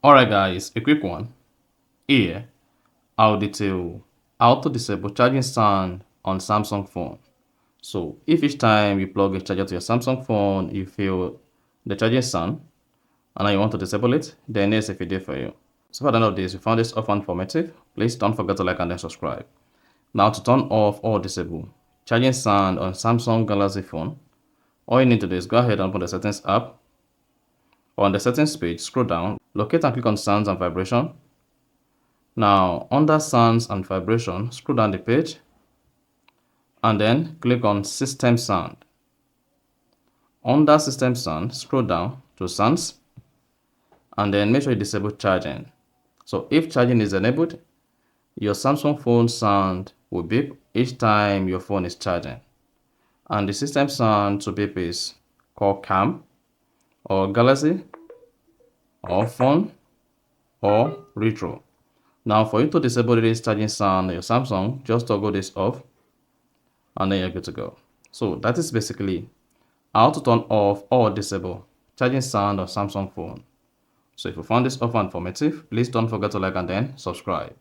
Alright guys, a quick one. Here, I'll detail how to disable charging sound on Samsung phone. So if each time you plug a charger to your Samsung phone, you feel the charging sound and now you want to disable it, then there's a video for you. So for the end of this, if you found this often informative, please don't forget to like and then subscribe. Now to turn off or disable charging sound on Samsung Galaxy phone, all you need to do is go ahead and open the settings app. On the settings page, scroll down, locate and click on sounds and vibration. Now under sounds and vibration, scroll down the page and then click on system sound. Under system sound, scroll down to sounds and then make sure you disable charging. So if charging is enabled, your Samsung phone sound will beep each time your phone is charging. And the system sound to beep is called cam or Galaxy or phone or retro. Now for you to disable this charging sound on your Samsung, just toggle this off and then you're good to go. So that is basically how to turn off or disable charging sound on Samsung phone. So if you found this offer informative, please don't forget to like and then subscribe.